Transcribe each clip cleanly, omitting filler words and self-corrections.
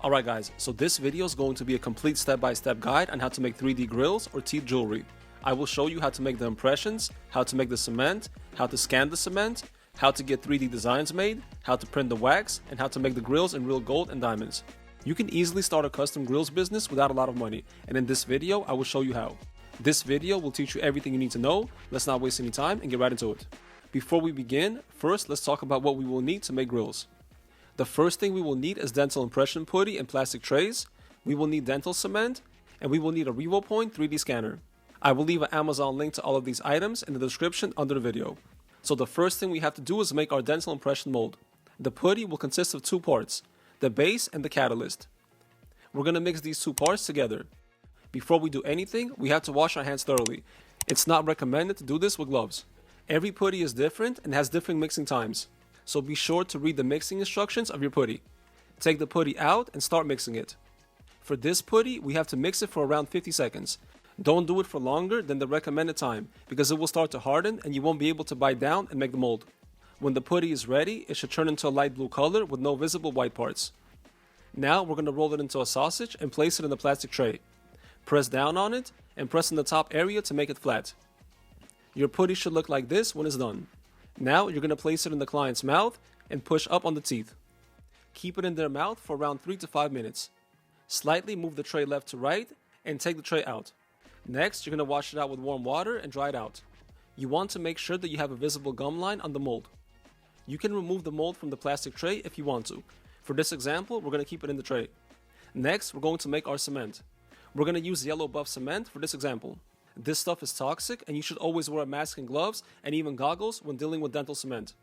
Alright guys, so this video is going to be a complete step-by-step guide on how to make 3D grills or teeth jewelry. I will show you how to make the impressions, how to make the cement, how to scan the cement, how to get 3D designs made, how to print the wax, and how to make the grills in real gold and diamonds. You can easily start a custom grills business without a lot of money, and in this video I will show you how. This video will teach you everything you need to know. Let's not waste any time and get right into it. Before we begin, first let's talk about what we will need to make grills. The first thing we will need is dental impression putty and plastic trays. We will need dental cement, and we will need a RevoPoint 3D scanner. I will leave an Amazon link to all of these items in the description under the video. So the first thing we have to do is make our dental impression mold. The putty will consist of two parts, the base and the catalyst. We're going to mix these two parts together. Before we do anything, we have to wash our hands thoroughly. It's not recommended to do this with gloves. Every putty is different and has different mixing times. So be sure to read the mixing instructions of your putty. Take the putty out and start mixing it. For this putty, we have to mix it for around 50 seconds. Don't do it for longer than the recommended time because it will start to harden and you won't be able to bite down and make the mold. When the putty is ready, it should turn into a light blue color with no visible white parts. Now we're going to roll it into a sausage and place it in the plastic tray. Press down on it and press in the top area to make it flat. Your putty should look like this when it's done. Now you're going to place it in the client's mouth and push up on the teeth. Keep it in their mouth for around 3 to 5 minutes. Slightly move the tray left to right and take the tray out. Next, you're going to wash it out with warm water and dry it out. You want to make sure that you have a visible gum line on the mold. You can remove the mold from the plastic tray if you want to. For this example, we're going to keep it in the tray. Next, we're going to make our cement. We're going to use yellow buff cement for this example. This stuff is toxic and you should always wear a mask and gloves and even goggles when dealing with dental cement.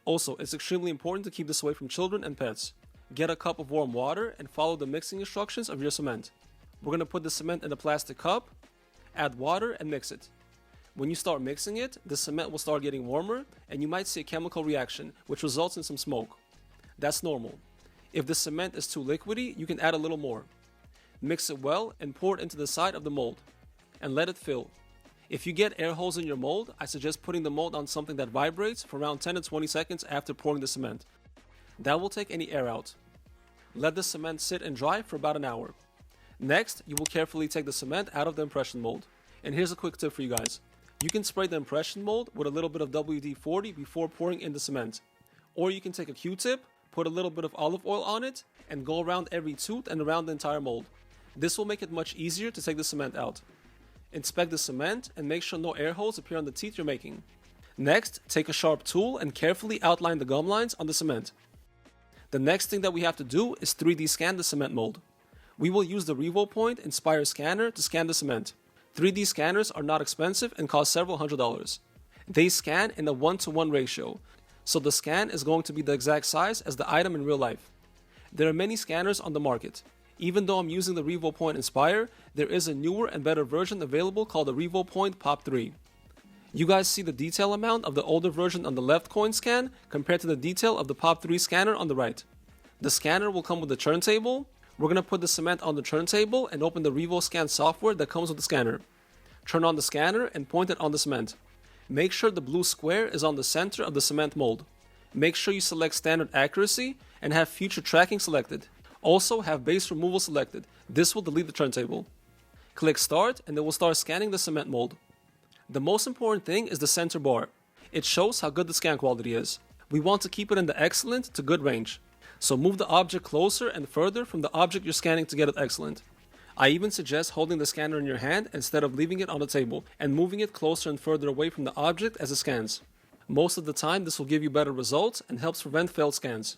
Also, it's extremely important to keep this away from children and pets. Get a cup of warm water and follow the mixing instructions of your cement. We're going to put the cement in a plastic cup, add water and mix it. When you start mixing it, the cement will start getting warmer and you might see a chemical reaction which results in some smoke. That's normal. If the cement is too liquidy, you can add a little more. Mix it well and pour it into the side of the mold. And let it fill. If you get air holes in your mold, I suggest putting the mold on something that vibrates for around 10 to 20 seconds after pouring the cement. That will take any air out. Let the cement sit and dry for about an hour. Next, you will carefully take the cement out of the impression mold. And here's a quick tip for you guys. You can spray the impression mold with a little bit of WD-40 before pouring in the cement. Or you can take a Q-tip, put a little bit of olive oil on it, and go around every tooth and around the entire mold. This will make it much easier to take the cement out. Inspect the cement and make sure no air holes appear on the teeth you're making. Next, take a sharp tool and carefully outline the gum lines on the cement. The next thing that we have to do is 3D scan the cement mold. We will use the RevoPoint Inspire scanner to scan the cement. 3D scanners are not expensive and cost several $100s. They scan in a 1-to-1 ratio, so the scan is going to be the exact size as the item in real life. There are many scanners on the market. Even though I'm using the RevoPoint Inspire, there is a newer and better version available called the RevoPoint Pop 3. You guys see the detail amount of the older version on the left coin scan compared to the detail of the Pop 3 scanner on the right. The scanner will come with a turntable. We're going to put the cement on the turntable and open the RevoScan software that comes with the scanner. Turn on the scanner and point it on the cement. Make sure the blue square is on the center of the cement mold. Make sure you select standard accuracy and have future tracking selected. Also have base removal selected. This will delete the turntable. Click start and it will start scanning the cement mold. The most important thing is the center bar. It shows how good the scan quality is. We want to keep it in the excellent to good range. So move the object closer and further from the object you're scanning to get it excellent. I even suggest holding the scanner in your hand instead of leaving it on the table and moving it closer and further away from the object as it scans. Most of the time this will give you better results and helps prevent failed scans.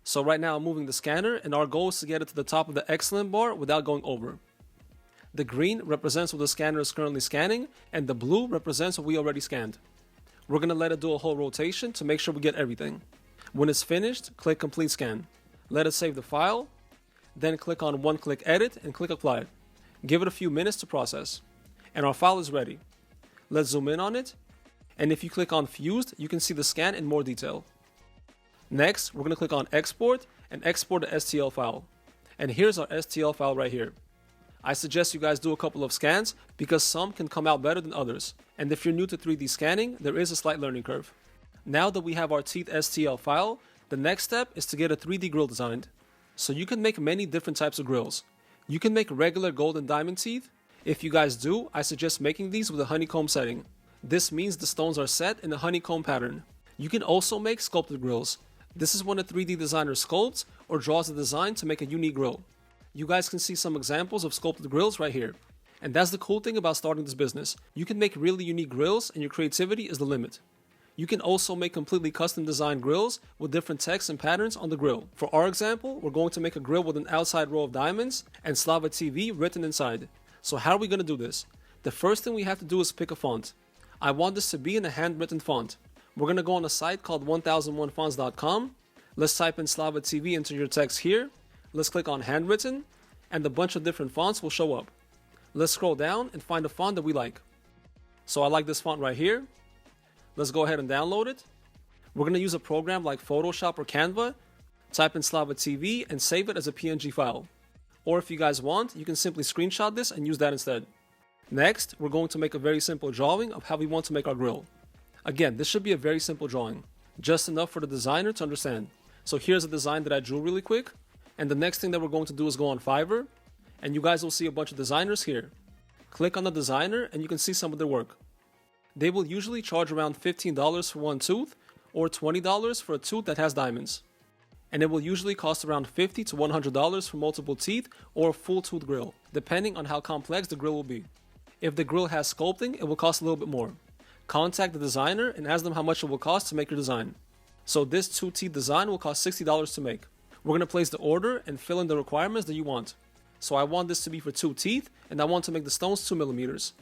So right now I'm moving the scanner and our goal is to get it to the top of the excellent bar without going over. The green represents what the scanner is currently scanning and the blue represents what we already scanned. We're going to let it do a whole rotation to make sure we get everything. When it's finished, click complete scan. Let it save the file, then click on one-click edit and click apply. Give it a few minutes to process. And our file is ready. Let's zoom in on it. And if you click on fused, you can see the scan in more detail. Next, we're going to click on export and export the STL file. And here's our STL file right here. I suggest you guys do a couple of scans because some can come out better than others. And if you're new to 3D scanning, there is a slight learning curve. Now that we have our teeth STL file, the next step is to get a 3D grill designed. So you can make many different types of grills. You can make regular gold and diamond teeth. If you guys do, I suggest making these with a honeycomb setting. This means the stones are set in a honeycomb pattern. You can also make sculpted grills. This is when a 3D designer sculpts or draws a design to make a unique grill. You guys can see some examples of sculpted grills right here. And that's the cool thing about starting this business. You can make really unique grills and your creativity is the limit. You can also make completely custom designed grills with different texts and patterns on the grill. For our example, we're going to make a grill with an outside row of diamonds and Slava TV written inside. So how are we going to do this? The first thing we have to do is pick a font. I want this to be in a handwritten font. We're going to go on a site called 1001fonts.com. Let's type in Slava TV into your text here. Let's click on handwritten and a bunch of different fonts will show up. Let's scroll down and find a font that we like. So I like this font right here. Let's go ahead and download it. We're going to use a program like Photoshop or Canva. Type in Slava TV and save it as a PNG file. Or if you guys want, you can simply screenshot this and use that instead. Next, we're going to make a very simple drawing of how we want to make our grill. Again, this should be a very simple drawing, just enough for the designer to understand. So here's a design that I drew really quick. And the next thing that we're going to do is go on Fiverr. And you guys will see a bunch of designers here. Click on the designer and you can see some of their work. They will usually charge around $15 for one tooth or $20 for a tooth that has diamonds. And it will usually cost around $50 to $100 for multiple teeth or a full tooth grill, depending on how complex the grill will be. If the grill has sculpting, it will cost a little bit more. Contact the designer and ask them how much it will cost to make your design. So this two-teeth design will cost $60 to make. We're going to place the order and fill in the requirements that you want. So I want this to be for 2 teeth and I want to make the stones 2 millimeters.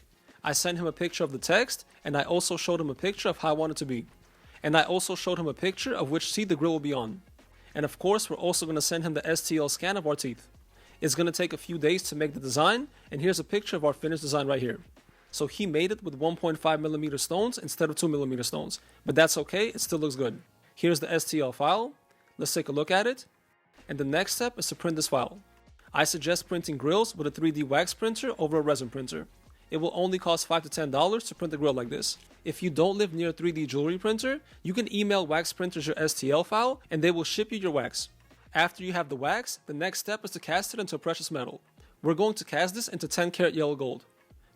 I sent him a picture of the text and I also showed him a picture of how I want it to be. And I also showed him a picture of which teeth the grill will be on. And of course, we're also going to send him the STL scan of our teeth. It's going to take a few days to make the design, and here's a picture of our finished design right here. So he made it with 1.5 millimeter stones instead of 2 millimeter stones, but that's okay, it still looks good. Here's the STL file. Let's take a look at it. And the next step is to print this file. I suggest printing grills with a 3D wax printer over a resin printer. It will only cost $5 to $10 to print a grill like this. If you don't live near a 3D jewelry printer, you can email wax printers your STL file and they will ship you your wax. After you have the wax, the next step is to cast it into a precious metal. We're going to cast this into 10 karat yellow gold.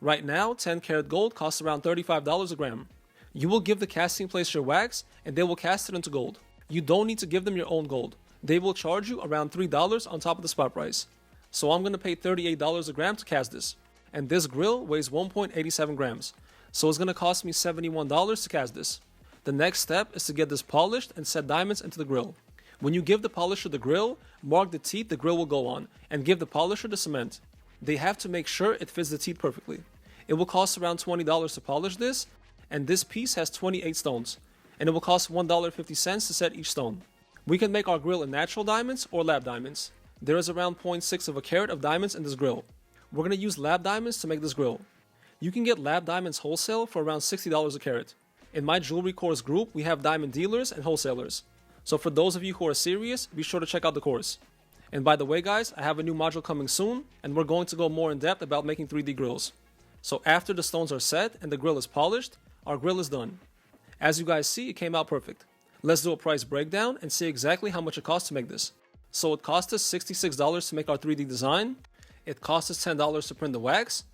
Right now, 10 karat gold costs around $35 a gram. You will give the casting place your wax and they will cast it into gold. You don't need to give them your own gold. They will charge you around $3 on top of the spot price. So I'm going to pay $38 a gram to cast this. And this grill weighs 1.87 grams. So it's going to cost me $71 to cast this. The next step is to get this polished and set diamonds into the grill. When you give the polisher the grill, mark the teeth the grill will go on and give the polisher the cement. They have to make sure it fits the teeth perfectly. It will cost around $20 to polish this, and this piece has 28 stones, and it will cost $1.50 to set each stone. We can make our grill in natural diamonds or lab diamonds. There is around 0.6 of a carat of diamonds in this grill. We're going to use lab diamonds to make this grill. You can get lab diamonds wholesale for around $60 a carat. In my jewelry course group, we have diamond dealers and wholesalers. So for those of you who are serious, be sure to check out the course. And by the way guys, I have a new module coming soon, and we're going to go more in depth about making 3D grills. So after the stones are set and the grill is polished, our grill is done. As you guys see, it came out perfect. Let's do a price breakdown and see exactly how much it costs to make this. So it cost us $66 to make our 3D design. It cost us $10 to print the wax.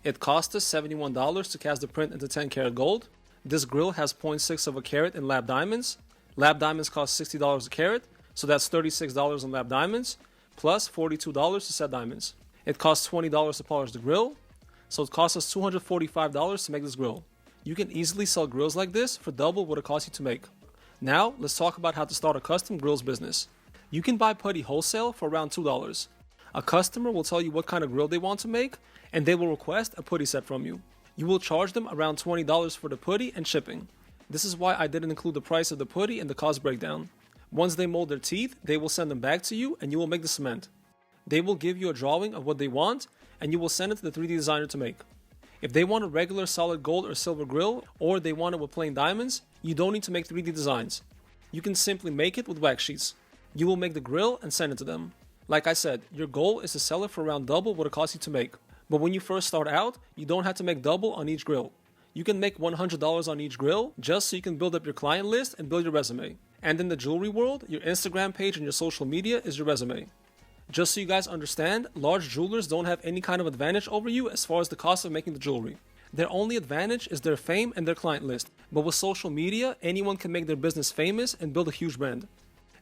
It cost us $71 to cast the print into 10 karat gold. This grill has 0.6 of a carat in lab diamonds. Lab diamonds cost $60 a carat, so that's $36 on lab diamonds, plus $42 to set diamonds. It costs $20 to polish the grill, so it costs us $245 to make this grill. You can easily sell grills like this for double what it costs you to make. Now, let's talk about how to start a custom grills business. You can buy putty wholesale for around $2. A customer will tell you what kind of grill they want to make, and they will request a putty set from you. You will charge them around $20 for the putty and shipping. This is why I didn't include the price of the putty in the cost breakdown. Once they mold their teeth, they will send them back to you and you will make the cement. They will give you a drawing of what they want and you will send it to the 3D designer to make. If they want a regular solid gold or silver grill, or they want it with plain diamonds, you don't need to make 3D designs. You can simply make it with wax sheets. You will make the grill and send it to them. Like I said, your goal is to sell it for around double what it costs you to make. But when you first start out, you don't have to make double on each grill. You can make $100 on each grill just so you can build up your client list and build your resume. And in the jewelry world, your Instagram page and your social media is your resume. Just so you guys understand, large jewelers don't have any kind of advantage over you as far as the cost of making the jewelry. Their only advantage is their fame and their client list. But with social media, anyone can make their business famous and build a huge brand.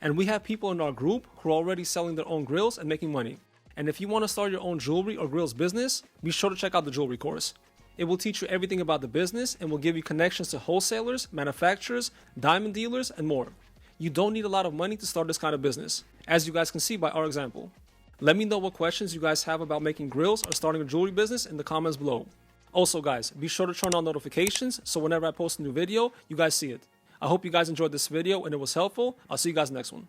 And we have people in our group who are already selling their own grills and making money. And if you want to start your own jewelry or grills business, be sure to check out the jewelry course. It will teach you everything about the business and will give you connections to wholesalers, manufacturers, diamond dealers, and more. You don't need a lot of money to start this kind of business, as you guys can see by our example. Let me know what questions you guys have about making grills or starting a jewelry business in the comments below. Also guys, be sure to turn on notifications so whenever I post a new video, you guys see it. I hope you guys enjoyed this video and it was helpful. I'll see you guys next one.